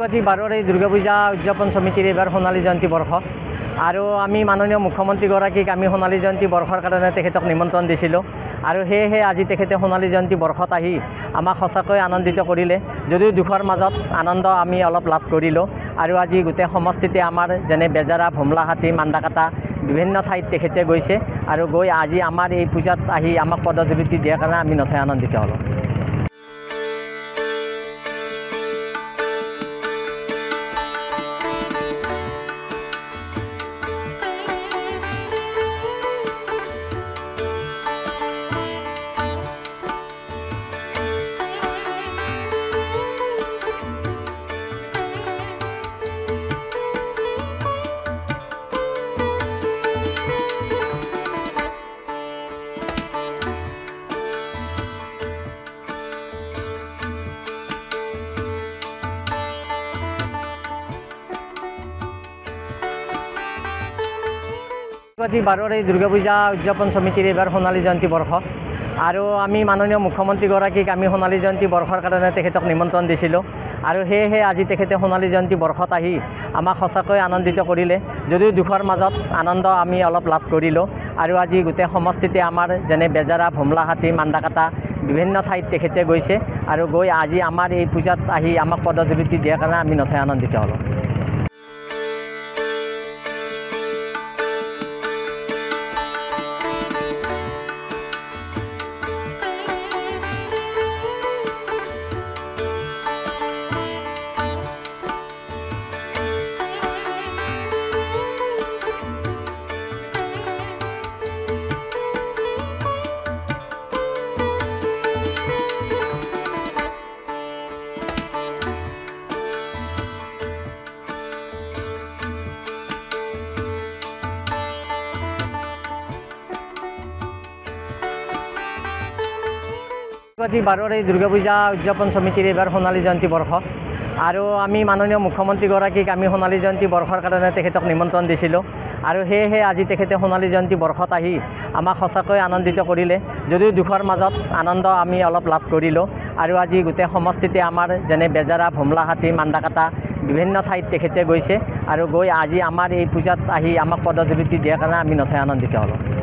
গুৱাহাটী 12 এই দুৰ্গা পূজা উদযাপন সমিতিৰ এবাৰ সোণালী জয়ন্তী বৰ্ষ আৰু আমি মাননীয় মুখ্যমন্ত্ৰীগৰাকীক আমি সোণালী জয়ন্তী বৰ্ষৰ কাৰণে তেখেতক নিমন্ত্ৰণ দিছিলোঁ আৰু সেয়েহে আজি তেখেতে সোণালী জয়ন্তী বৰ্ষত আহি আমাক সঁচাকৈ আনন্দিত কৰিলে। যদিও দুখৰ মাজত আনন্দ আমি অলপ লাভ কৰিলোঁ আৰু আজি গোটেই সমষ্টিতে আমাৰ যেনে বেজাৰা, ভোমলাহাটী, মান্দাকাটা বিভিন্ন ঠাইত তেখেতে গৈছে আৰু গৈ আজি আমাৰ এই পূজাত আহি আমাক পদধূলি দিয়াৰ কাৰণে আমি নথৈ আনন্দিত হ'লোঁ। গুৱাহাটী 12 এই দুৰ্গা পূজা উদযাপন সমিতিৰ এবাৰ সোণালী জয়ন্তী বৰ্ষ আৰু আমি মাননীয় মুখ্যমন্ত্ৰীগৰাকীক আমি সোণালী জয়ন্তী বৰ্ষৰ কাৰণে তেখেতক নিমন্ত্ৰণ দিছিলোঁ আৰু সেয়েহে আজি তেখেতে সোণালী জয়ন্তী বৰ্ষত আহি আমাক সঁচাকৈ আনন্দিত কৰিলে। যদিও দুখৰ মাজত আনন্দ আমি অলপ লাভ কৰিলোঁ আৰু আজি গোটেই সমষ্টিতে আমাৰ যেনে বেজাৰা, ভোমলাহাটী, মান্দাকাটা বিভিন্ন ঠাইত তেখেতে গৈছে আৰু গৈ আজি আমাৰ এই পূজাত আহি আমাক পদধূলি দিয়াৰ কাৰণে আমি নথৈ আনন্দিত হ'লোঁ। গুৱাহাটী 12 এই দুৰ্গা পূজা উদযাপন সমিতিৰ এবাৰ সোণালী জয়ন্তী বৰ্ষ আৰু আমি মাননীয় মুখ্যমন্ত্ৰীগৰাকীক আমি সোণালী জয়ন্তী বৰ্ষৰ কাৰণে তেখেতক নিমন্ত্ৰণ দিছিলোঁ আৰু সেয়েহে আজি তেখেতে সোণালী জয়ন্তী বৰ্ষত আহি আমাক সঁচাকৈ আনন্দিত কৰিলে। যদিও দুখৰ মাজত আনন্দ আমি অলপ লাভ কৰিলোঁ আৰু আজি গোটেই সমষ্টিতে আমাৰ যেনে বেজাৰা, ভোমলাহাটী, মান্দাকাটা বিভিন্ন ঠাইত তেখেতে গৈছে আৰু গৈ আজি আমাৰ এই পূজাত আহি আমাক পদধূলি দিয়াৰ কাৰণে আমি নথৈ আনন্দিত হ'লোঁ।